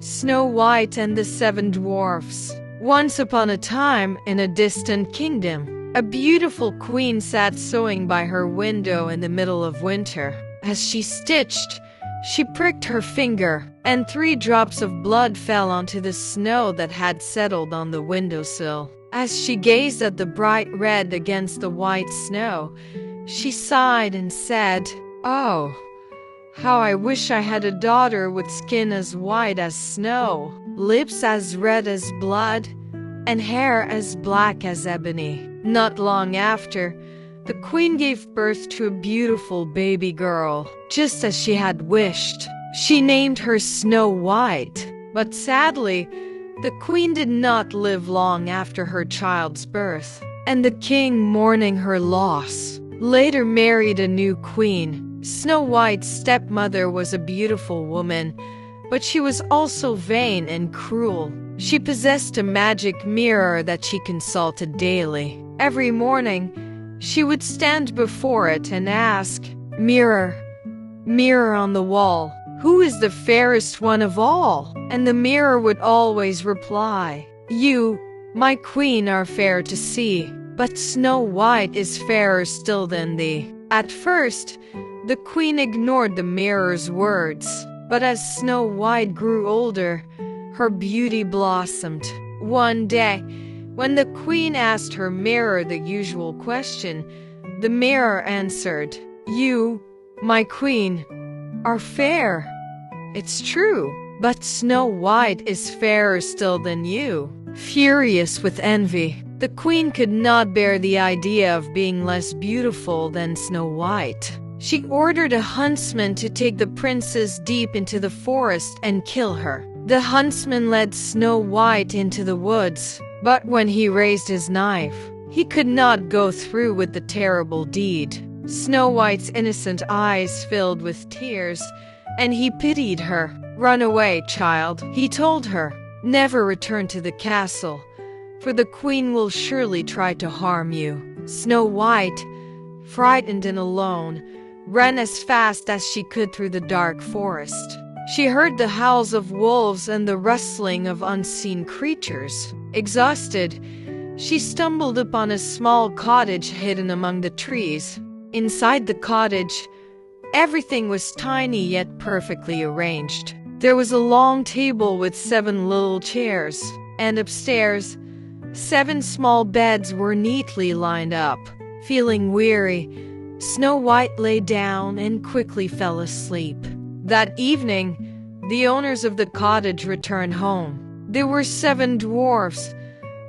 Snow White and the Seven Dwarfs. Once upon a time, in a distant kingdom, a beautiful queen sat sewing by her window in the middle of winter. As she stitched, she pricked her finger, and 3 drops of blood fell onto the snow that had settled on the windowsill. As she gazed at the bright red against the white snow, she sighed and said, "Oh, how I wish I had a daughter with skin as white as snow, lips as red as blood, and hair as black as ebony." Not long after, the queen gave birth to a beautiful baby girl, just as she had wished. She named her Snow White, but sadly, the queen did not live long after her child's birth, and the king, mourning her loss, later married a new queen. Snow White's stepmother was a beautiful woman, but she was also vain and cruel. She possessed a magic mirror that she consulted daily. Every morning, she would stand before it and ask, "Mirror, mirror on the wall, who is the fairest one of all?" And the mirror would always reply, "You, my queen, are fair to see, but Snow White is fairer still than thee." At first, the queen ignored the mirror's words, but as Snow White grew older, her beauty blossomed. One day, when the queen asked her mirror the usual question, the mirror answered, "You, my queen, are fair. It's true, but Snow White is fairer still than you." Furious with envy, the queen could not bear the idea of being less beautiful than Snow White. She ordered a huntsman to take the princess deep into the forest and kill her. The huntsman led Snow White into the woods, but when he raised his knife, he could not go through with the terrible deed. Snow White's innocent eyes filled with tears, and he pitied her. "Run away, child," he told her. "Never return to the castle, for the queen will surely try to harm you." Snow White, frightened and alone, ran as fast as she could through the dark forest. She heard the howls of wolves and the rustling of unseen creatures. Exhausted, she stumbled upon a small cottage hidden among the trees. Inside the cottage, everything was tiny yet perfectly arranged. There was a long table with 7 little chairs, and upstairs, 7 small beds were neatly lined up. Feeling weary, Snow White lay down and quickly fell asleep. That evening, the owners of the cottage returned home. There were 7 dwarfs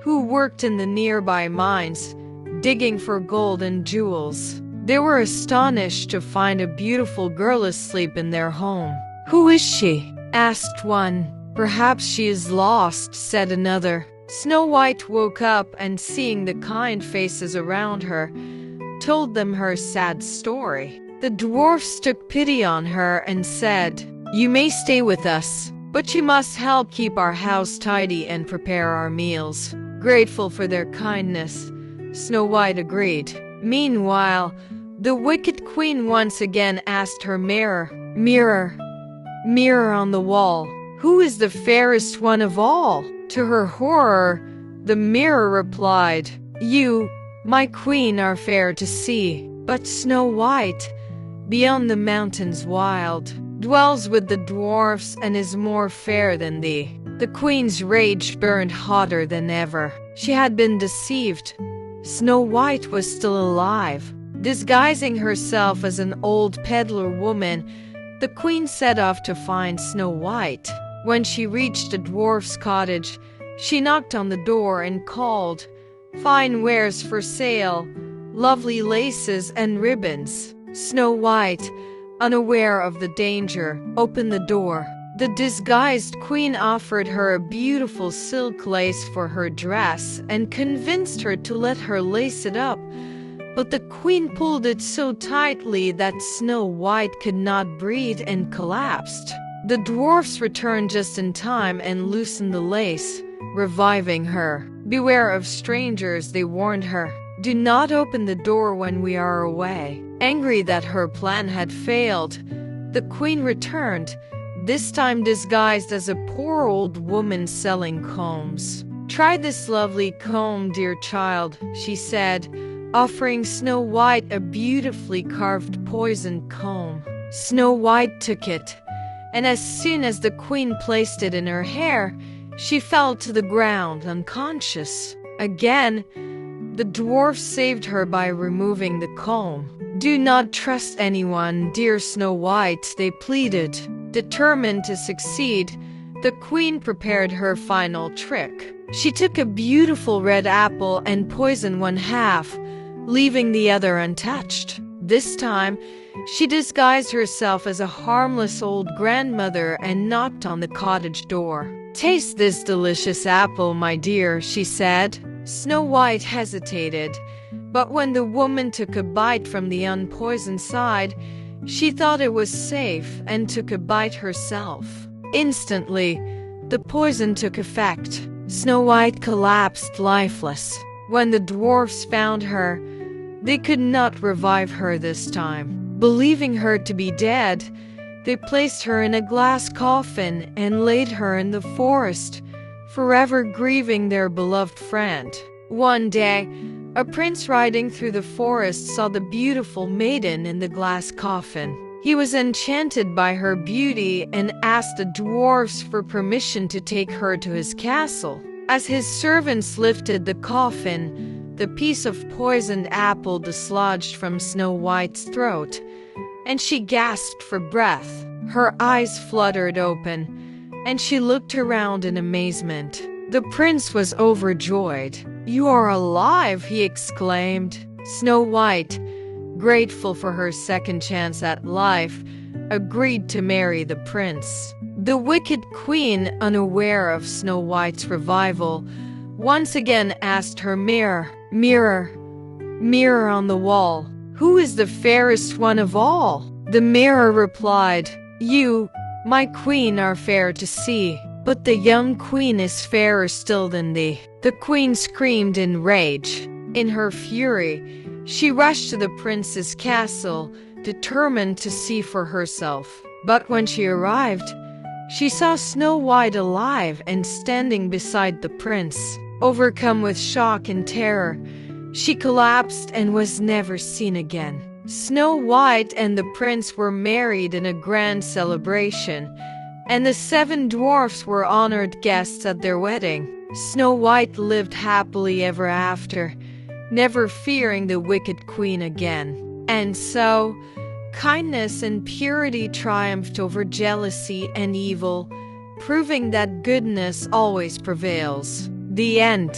who worked in the nearby mines, digging for gold and jewels. They were astonished to find a beautiful girl asleep in their home. "Who is she?" asked one. "Perhaps she is lost," said another. Snow White woke up and, seeing the kind faces around her, told them her sad story. The dwarfs took pity on her and said, "You may stay with us, but you must help keep our house tidy and prepare our meals." Grateful for their kindness, Snow White agreed. Meanwhile, the wicked queen once again asked her mirror, "Mirror, mirror on the wall, who is the fairest one of all?" To her horror, the mirror replied, "You, my queen, are fair to see, but Snow White, beyond the mountains wild, dwells with the dwarfs and is more fair than thee." The queen's rage burned hotter than ever. She had been deceived. Snow White was still alive. Disguising herself as an old peddler woman, the queen set off to find Snow White. When she reached the dwarf's cottage, she knocked on the door and called, "Fine wares for sale, lovely laces and ribbons." Snow White, unaware of the danger, opened the door. The disguised queen offered her a beautiful silk lace for her dress and convinced her to let her lace it up. But the queen pulled it so tightly that Snow White could not breathe and collapsed. The dwarfs returned just in time and loosened the lace, reviving her. "Beware of strangers," they warned her. "Do not open the door when we are away." Angry that her plan had failed, the queen returned, this time disguised as a poor old woman selling combs. "Try this lovely comb, dear child," she said, offering Snow White a beautifully carved poisoned comb. Snow White took it, and as soon as the queen placed it in her hair, she fell to the ground unconscious. Again, the dwarfs saved her by removing the comb. "Do not trust anyone, dear Snow White," they pleaded. Determined to succeed, the queen prepared her final trick. She took a beautiful red apple and poisoned one half, leaving the other untouched. This time, she disguised herself as a harmless old grandmother and knocked on the cottage door. "Taste this delicious apple, my dear," she said. Snow White hesitated, but when the woman took a bite from the unpoisoned side, she thought it was safe and took a bite herself. Instantly, the poison took effect. Snow White collapsed lifeless. When the dwarfs found her, they could not revive her this time. Believing her to be dead, they placed her in a glass coffin and laid her in the forest, forever grieving their beloved friend. One day, a prince riding through the forest saw the beautiful maiden in the glass coffin. He was enchanted by her beauty and asked the dwarfs for permission to take her to his castle. As his servants lifted the coffin, the piece of poisoned apple dislodged from Snow White's throat, and she gasped for breath. Her eyes fluttered open, and she looked around in amazement. The prince was overjoyed. "You are alive!" he exclaimed. Snow White, grateful for her second chance at life, agreed to marry the prince. The wicked queen, unaware of Snow White's revival, once again asked her mirror, "Mirror, mirror on the wall, who is the fairest one of all?" The mirror replied, "You, my queen, are fair to see, but the young queen is fairer still than thee." The queen screamed in rage. In her fury, she rushed to the prince's castle, determined to see for herself. But when she arrived, she saw Snow White alive and standing beside the prince. Overcome with shock and terror, she collapsed and was never seen again. Snow White and the prince were married in a grand celebration, and the 7 dwarfs were honored guests at their wedding. Snow White lived happily ever after, never fearing the wicked queen again. And so, kindness and purity triumphed over jealousy and evil, proving that goodness always prevails. The end.